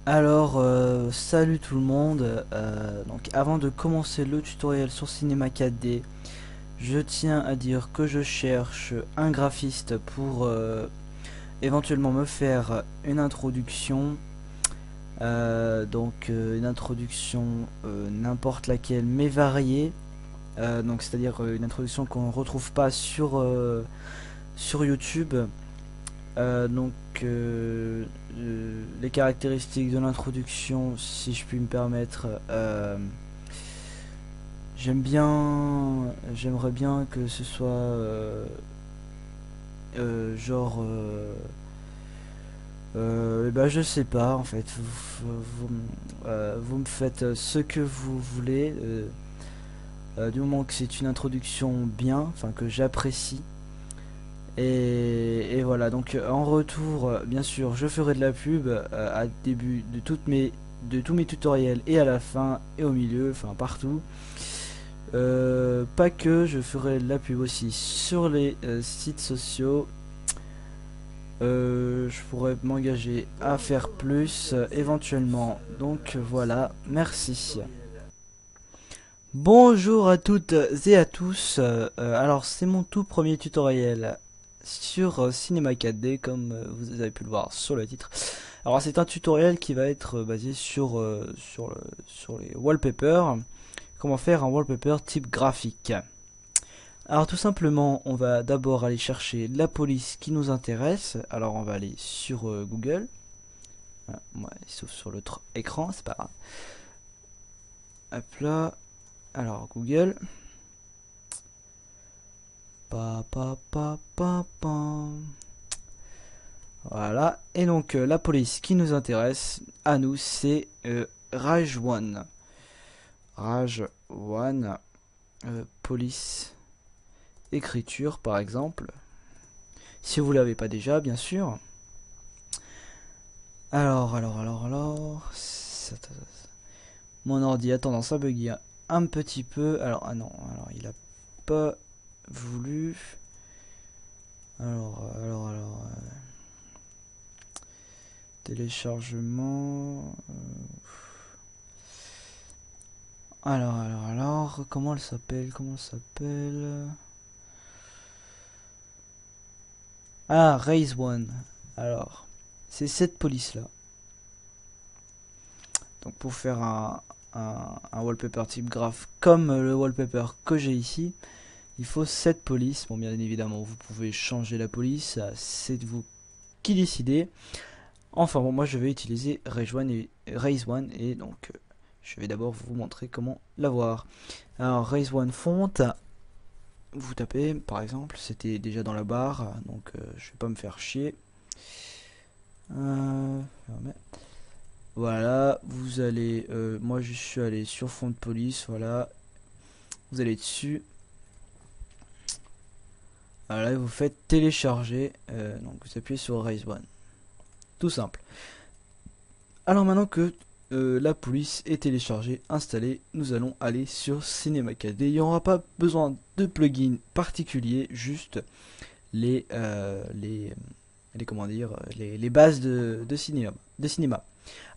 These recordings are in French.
Alors, salut tout le monde. Donc, avant de commencer le tutoriel sur Cinema 4D, je tiens à dire que je cherche un graphiste pour éventuellement me faire une introduction. Une introduction n'importe laquelle, mais variée. Donc, c'est-à-dire une introduction qu'on ne retrouve pas sur YouTube. Euh, donc, euh, les caractéristiques de l'introduction, si je puis me permettre, j'aimerais bien que ce soit genre, je sais pas en fait, vous me faites ce que vous voulez, du moment que c'est une introduction bien, enfin que j'apprécie. Et voilà, donc en retour, bien sûr, je ferai de la pub à début de tous mes tutoriels et à la fin et au milieu, enfin partout. Pas que, je ferai de la pub aussi sur les sites sociaux. Je pourrais m'engager à faire plus éventuellement. Donc voilà, merci. Bonjour à toutes et à tous. Alors c'est mon tout premier tutoriel sur Cinema 4D comme vous avez pu le voir sur le titre. Alors c'est un tutoriel qui va être basé sur les wallpapers. Comment faire un wallpaper type graphique. Alors tout simplement on va d'abord aller chercher la police qui nous intéresse. Alors on va aller sur Google. Voilà, moi, il s'ouvre sur l'autre écran, c'est pas grave. Hop là. Alors Google. Pa, pa, pa, pa, pa. Voilà. Et donc la police qui nous intéresse à nous, c'est Rage One. Rage One. Police. Écriture par exemple. Si vous l'avez pas déjà, bien sûr. Alors. Mon ordi a tendance à bugger un petit peu. Alors, ah non, alors il a pas voulu. Téléchargement. Comment elle s'appelle? Ah, Raise One. Alors, c'est cette police-là. Donc, pour faire un wallpaper type graph comme le wallpaper que j'ai ici, il faut cette police. Bon, bien évidemment, vous pouvez changer la police, c'est vous qui décidez. Enfin bon, moi je vais utiliser Raise One et donc je vais d'abord vous montrer comment l'avoir. Alors Raise One Font, vous tapez par exemple, c'était déjà dans la barre, donc je vais pas me faire chier. Voilà, vous allez, moi je suis allé sur fond de police, voilà, vous allez dessus. Voilà, et vous faites télécharger, donc vous appuyez sur Raise One. Tout simple. Alors maintenant que la police est téléchargée, installée, nous allons aller sur Cinema 4D. Il n'y aura pas besoin de plugin particulier, juste les, comment dire, les bases de cinéma.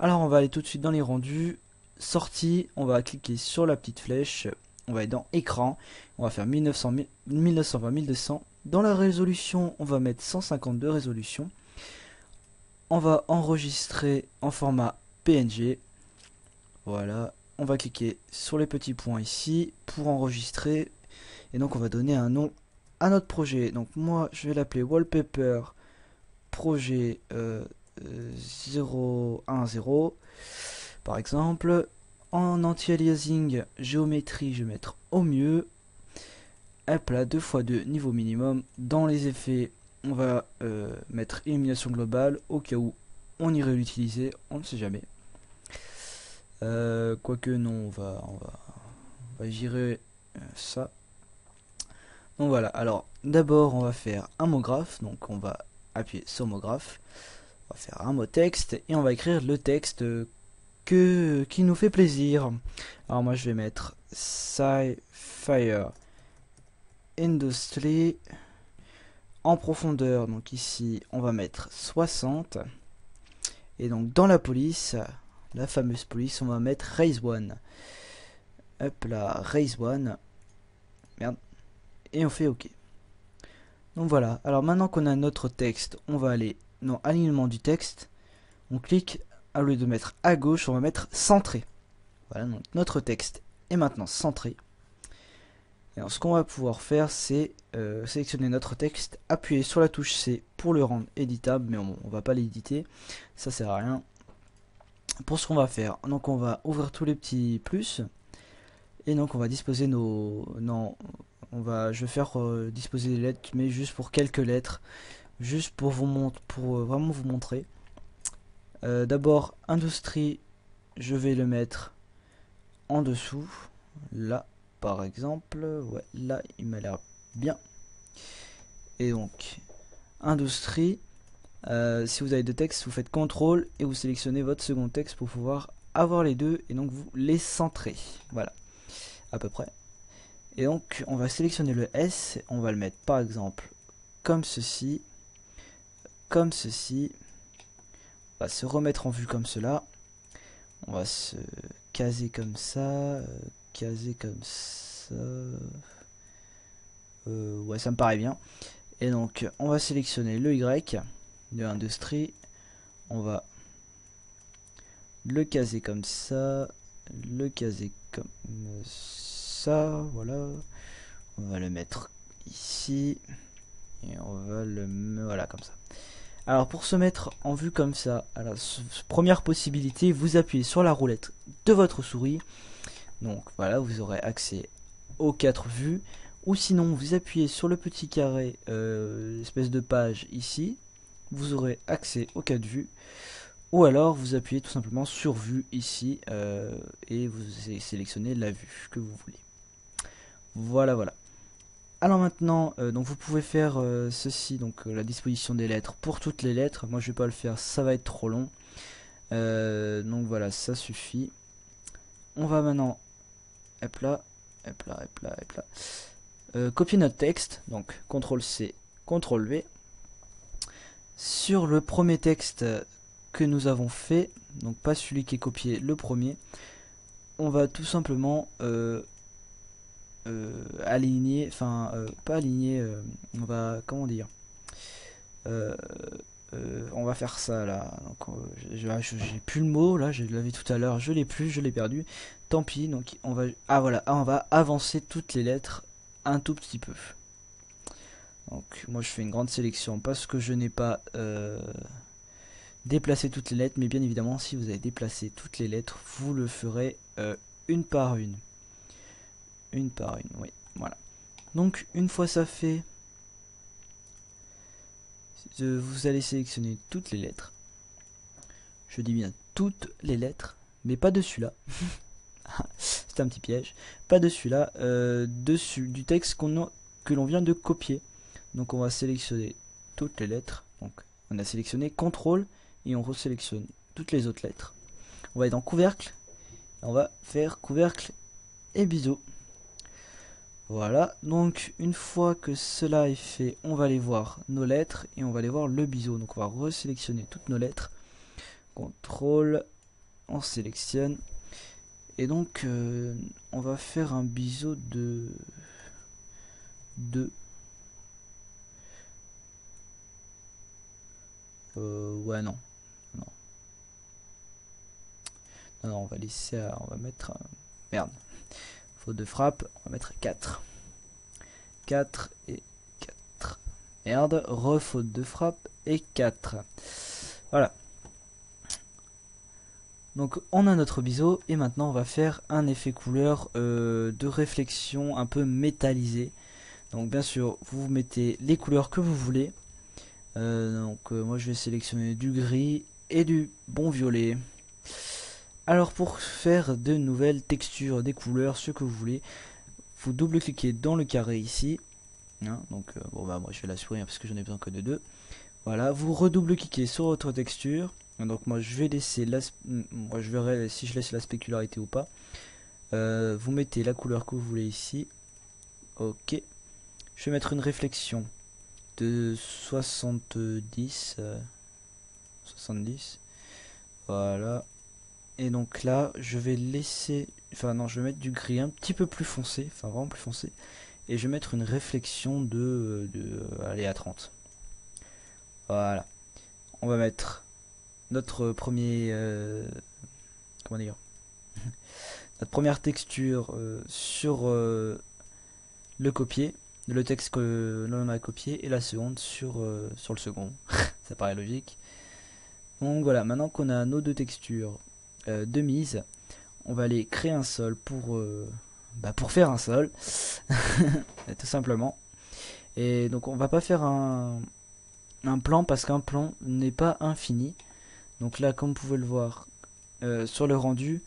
Alors on va aller tout de suite dans les rendus, sortie, on va cliquer sur la petite flèche, on va aller dans écran, on va faire 1920 1200. Dans la résolution, on va mettre 152 résolution. On va enregistrer en format PNG. Voilà, on va cliquer sur les petits points ici pour enregistrer. Et donc on va donner un nom à notre projet. Donc moi je vais l'appeler Wallpaper Projet 010 par exemple. En anti-aliasing géométrie, je vais mettre au mieux. Hop là, 2x2 niveau minimum. Dans les effets, on va mettre illumination globale au cas où on irait l'utiliser, on ne sait jamais. Quoique non, on va virer ça. Donc voilà, alors d'abord on va faire un mot graphe, donc on va appuyer sur mot graphe, on va faire un mot texte et on va écrire le texte qui nous fait plaisir. Alors moi je vais mettre Sci-Fire Industry en profondeur, donc ici on va mettre 60 Et donc dans la police, la fameuse police, on va mettre raise one. Hop là, raise one. Merde. Et on fait OK. Donc voilà, alors maintenant qu'on a notre texte, on va aller dans alignement du texte. On clique, au lieu de mettre à gauche, on va mettre centré. Voilà, donc notre texte est maintenant centré. Et alors, ce qu'on va pouvoir faire, c'est sélectionner notre texte, appuyer sur la touche C pour le rendre éditable, mais on va pas l'éditer, ça sert à rien. Pour ce qu'on va faire, donc on va ouvrir tous les petits plus, et donc on va disposer nos... Non, je vais faire disposer des lettres, mais juste pour quelques lettres, juste pour vraiment vous montrer. D'abord, industrie, je vais le mettre en dessous, là. Par exemple, ouais, là il m'a l'air bien. Et donc, industrie, si vous avez deux textes, vous faites CTRL et vous sélectionnez votre second texte pour pouvoir avoir les deux et donc vous les centrez. Voilà, à peu près. Et donc, on va sélectionner le S, on va le mettre par exemple comme ceci, comme ceci. On va se remettre en vue comme cela. On va se caser comme ça, caser comme ça. Ouais, ça me paraît bien. Et donc, on va sélectionner le Y de industrie. On va le caser comme ça, le caser comme ça. Voilà. On va le mettre ici. Et on va le mettre voilà, comme ça. Alors, pour se mettre en vue comme ça, alors, première possibilité, vous appuyez sur la roulette de votre souris. Donc, voilà, vous aurez accès aux 4 vues. Ou sinon, vous appuyez sur le petit carré, espèce de page ici. Vous aurez accès aux 4 vues. Ou alors, vous appuyez tout simplement sur vue ici. Et vous sélectionnez la vue que vous voulez. Voilà, voilà. Alors maintenant, donc vous pouvez faire ceci, donc la disposition des lettres pour toutes les lettres. Moi, je vais pas le faire, ça va être trop long. Donc voilà, ça suffit. On va maintenant, hop là, hop là, hop là, hop là. Copier notre texte, donc CTRL-C, CTRL-V. Sur le premier texte que nous avons fait, donc pas celui qui est copié, le premier, on va tout simplement aligner, enfin pas aligner, on va, comment dire, on va faire ça là. Donc j'ai plus le mot là, je l'avais tout à l'heure, je l'ai plus, je l'ai perdu. Tant pis, donc on va, ah voilà, on va avancer toutes les lettres un tout petit peu. Donc moi je fais une grande sélection parce que je n'ai pas déplacé toutes les lettres, mais bien évidemment si vous avez déplacé toutes les lettres, vous le ferez une par une. Une par une, oui, voilà. Donc une fois ça fait, vous allez sélectionner toutes les lettres. Je dis bien toutes les lettres, mais pas dessus là. C'est un petit piège. Pas dessus là, dessus du texte que l'on vient de copier. Donc on va sélectionner toutes les lettres. Donc on a sélectionné CTRL et on resélectionne toutes les autres lettres. On va être en couvercle. On va faire couvercle et biseau. Voilà, donc une fois que cela est fait, on va aller voir nos lettres et on va aller voir le biseau. Donc on va resélectionner toutes nos lettres. CTRL, on sélectionne. Et donc on va faire un biseau de 2. Ouais, non. Non. Non, non, on va laisser, on va mettre, merde. Faute de frappe, on va mettre 4. 4 et 4. Merde, refaute de frappe et 4. Voilà. Donc on a notre biseau et maintenant on va faire un effet couleur de réflexion un peu métallisé. Donc bien sûr vous mettez les couleurs que vous voulez. Moi je vais sélectionner du gris et du bon violet. Alors pour faire de nouvelles textures, des couleurs, ce que vous voulez, vous double-cliquez dans le carré ici. Hein, donc bon bah moi je vais la souris parce que j'en ai besoin que de 2. Voilà, vous redouble-cliquez sur votre texture. Donc moi je vais laisser moi je verrai si je laisse la spécularité ou pas. Vous mettez la couleur que vous voulez ici. Ok. Je vais mettre une réflexion de 70. 70. Voilà. Et donc là, je vais laisser... Enfin non, je vais mettre du gris un petit peu plus foncé. Enfin vraiment plus foncé. Et je vais mettre une réflexion allez, à 30. Voilà. On va mettre notre premier... comment dire, notre première texture sur le copier, le texte que l'on a copié, et la seconde sur le second. Ça paraît logique. Donc voilà, maintenant qu'on a nos deux textures de mise, on va aller créer un sol pour faire un sol, tout simplement. Et donc on va pas faire un plan parce qu'un plan n'est pas infini. Donc là, comme vous pouvez le voir sur le rendu,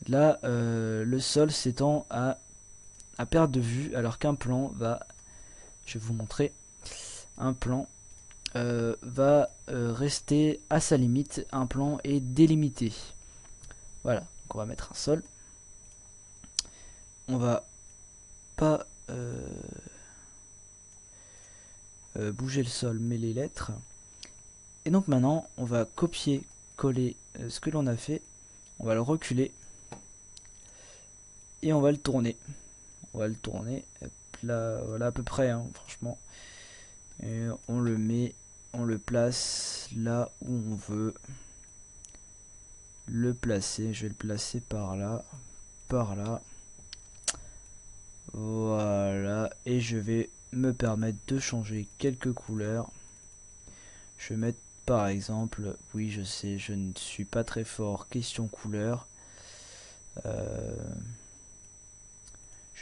là le sol s'étend à perte de vue, alors qu'un plan va, je vais vous montrer, un plan va rester à sa limite. Un plan est délimité. Voilà, donc on va mettre un sol. On va pas bouger le sol mais les lettres. Et donc maintenant on va copier coller ce que l'on a fait, on va le reculer et on va le tourner. On va le tourner là, voilà à peu près hein, franchement, et on le met, on le place là où on veut le placer. Je vais le placer par là, voilà, et je vais me permettre de changer quelques couleurs. Je vais mettre par exemple, oui je sais, je ne suis pas très fort question couleur, je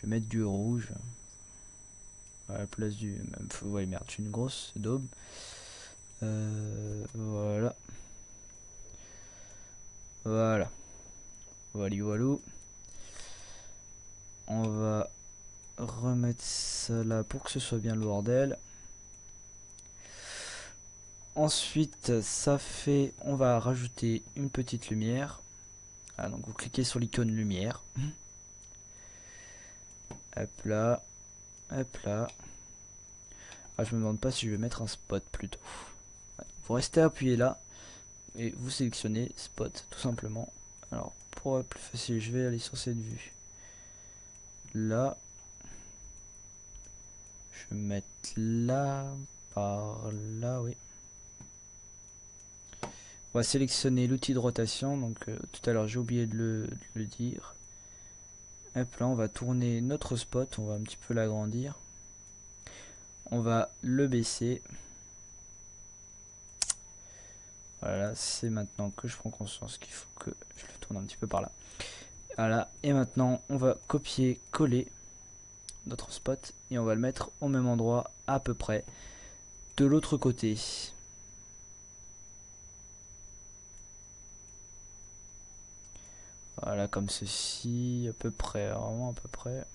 vais mettre du rouge à la place du... Ouais merde, je suis une grosse daube. Voilà. Voilà. Voilà. On va remettre ça là pour que ce soit bien le bordel. Ensuite, ça fait... On va rajouter une petite lumière. Ah, donc vous cliquez sur l'icône lumière. Hop là. Hop là. Ah, je me demande pas si je vais mettre un spot plutôt. Vous restez appuyé là et vous sélectionnez spot tout simplement. Alors pour être plus facile, je vais aller sur cette vue là, je vais mettre là, par là, oui. On va sélectionner l'outil de rotation, donc tout à l'heure j'ai oublié de le dire. Hop là, on va tourner notre spot, on va un petit peu l'agrandir, on va le baisser. Voilà, c'est maintenant que je prends conscience qu'il faut que je le tourne un petit peu par là. Voilà, et maintenant on va copier, coller notre spot et on va le mettre au même endroit à peu près de l'autre côté. Voilà, comme ceci, à peu près, vraiment à peu près.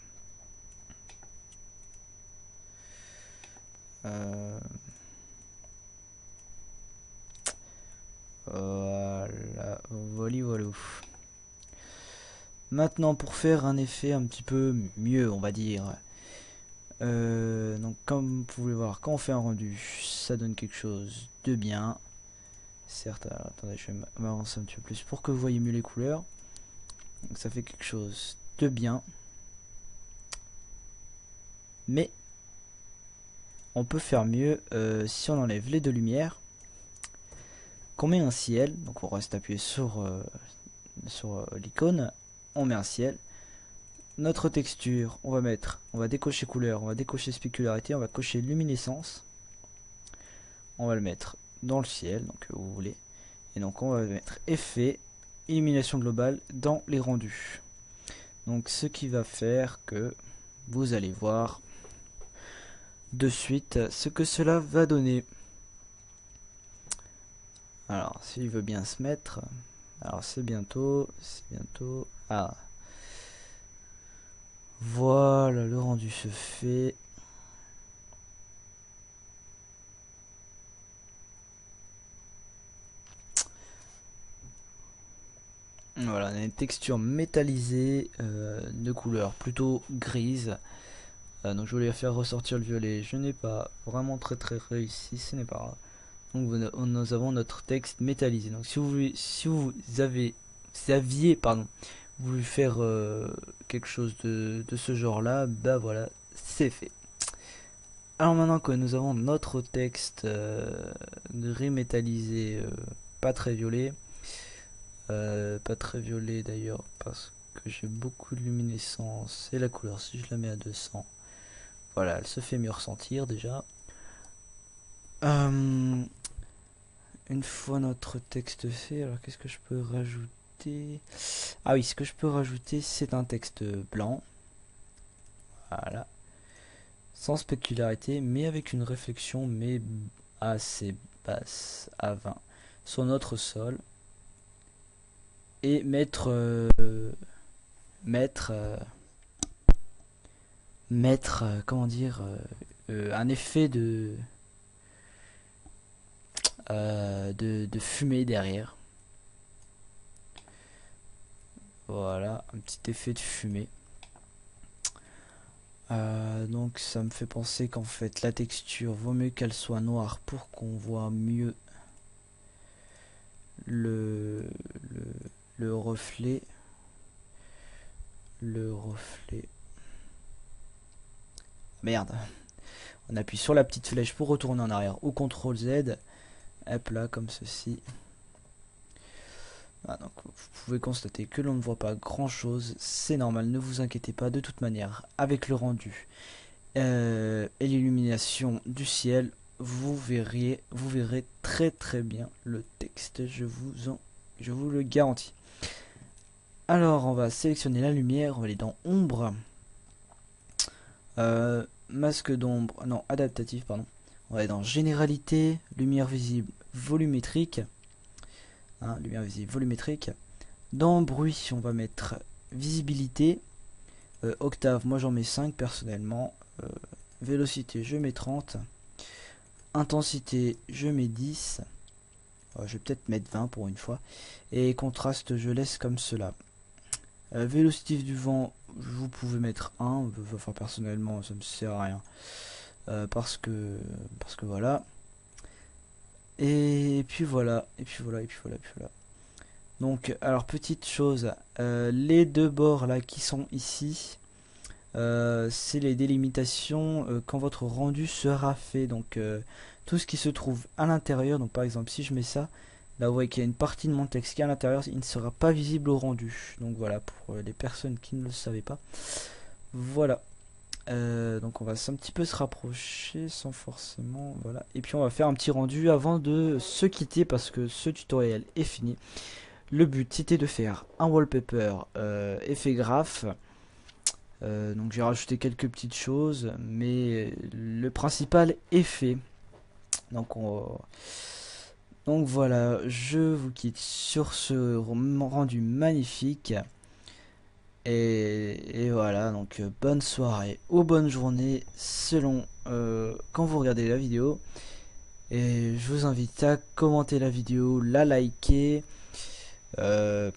Voilà, voilà. Maintenant, pour faire un effet un petit peu mieux, on va dire. Donc, comme vous pouvez voir, quand on fait un rendu, ça donne quelque chose de bien. Certes, alors, attendez, je vais m'avancer un petit peu plus pour que vous voyez mieux les couleurs. Donc, ça fait quelque chose de bien. Mais, on peut faire mieux si on enlève les deux lumières. Qu'on met un ciel, donc on reste appuyé sur l'icône, on met un ciel. Notre texture, on va décocher couleur, on va décocher spécularité, on va cocher luminescence. On va le mettre dans le ciel, donc vous voulez. Et donc on va mettre effet, illumination globale dans les rendus. Donc ce qui va faire que vous allez voir de suite ce que cela va donner. Alors s'il veut bien se mettre, alors c'est bientôt, ah, voilà, le rendu se fait. Voilà, on a une texture métallisée de couleur plutôt grise. Donc je voulais faire ressortir le violet, je n'ai pas vraiment très réussi, ce n'est pas grave. Donc nous avons notre texte métallisé. Donc si vous aviez pardon, voulu faire quelque chose de ce genre-là, bah voilà, c'est fait. Alors maintenant que nous avons notre texte gris métallisé, pas très violet, d'ailleurs parce que j'ai beaucoup de luminescence et la couleur si je la mets à 200, voilà, elle se fait mieux ressentir déjà. Une fois notre texte fait, alors qu'est-ce que je peux rajouter? Ah oui, ce que je peux rajouter, c'est un texte blanc. Voilà. Sans spécularité, mais avec une réflexion, mais assez basse, à 20, sur notre sol. Et mettre comment dire, un effet de fumée derrière. Voilà, un petit effet de fumée. Donc ça me fait penser qu'en fait la texture vaut mieux qu'elle soit noire pour qu'on voit mieux le, le, le reflet. Merde. On appuie sur la petite flèche pour retourner en arrière ou CTRL Z. Hop là, comme ceci. Ah, donc vous pouvez constater que l'on ne voit pas grand chose, c'est normal, ne vous inquiétez pas, de toute manière, avec le rendu et l'illumination du ciel, vous verrez très bien le texte, je vous le garantis. Alors on va sélectionner la lumière, on va aller dans ombre, masque d'ombre, non adaptatif pardon, on va aller dans généralité, lumière visible volumétrique. Lumière visible volumétrique. Dans bruit, on va mettre visibilité. Octave, moi j'en mets 5 personnellement. Vélocité, je mets 30. Intensité, je mets 10. Je vais peut-être mettre 20 pour une fois. Et contraste, je laisse comme cela. Vélocité du vent, vous pouvez mettre 1. Enfin, personnellement, ça me sert à rien. Parce que voilà. Et puis voilà. Donc, alors petite chose, les deux bords là qui sont ici, c'est les délimitations quand votre rendu sera fait. Donc, tout ce qui se trouve à l'intérieur, donc par exemple, si je mets ça, là vous voyez qu'il y a une partie de mon texte qui est à l'intérieur, il ne sera pas visible au rendu. Donc voilà, pour les personnes qui ne le savaient pas. Voilà. Donc on va un petit peu se rapprocher sans forcément, voilà. Et puis on va faire un petit rendu avant de se quitter parce que ce tutoriel est fini. Le but c'était de faire un wallpaper effet graphe. Donc j'ai rajouté quelques petites choses, mais le principal est fait. Donc, donc voilà, je vous quitte sur ce rendu magnifique. Et voilà, donc bonne soirée ou bonne journée selon quand vous regardez la vidéo. Et je vous invite à commenter la vidéo, la liker.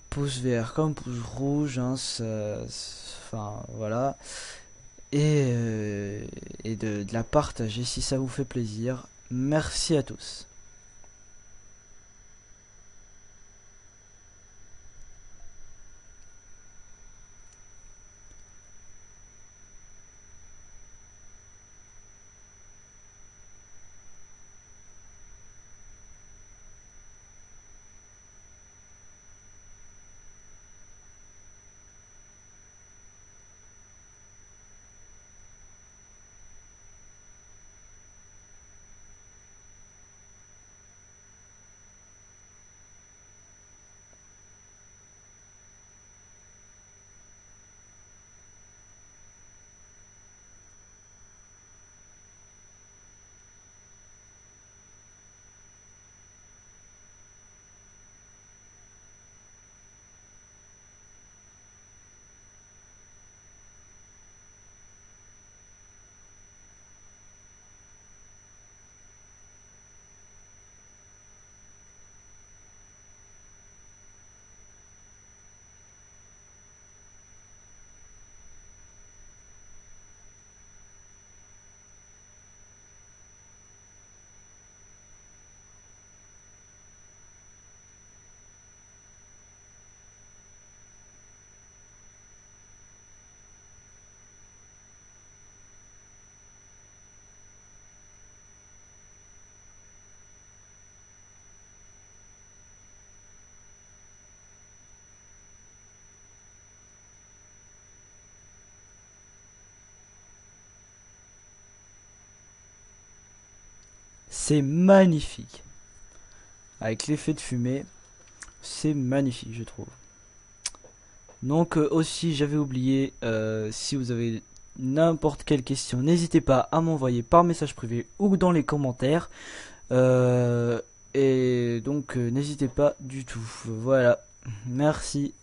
Pouce vert comme pouce rouge, hein, enfin voilà, et de la partager si ça vous fait plaisir. Merci à tous. C'est magnifique. Avec l'effet de fumée, c'est magnifique, je trouve. Donc aussi, j'avais oublié, si vous avez n'importe quelle question, n'hésitez pas à m'envoyer par message privé ou dans les commentaires. Et donc, n'hésitez pas du tout. Voilà. Merci.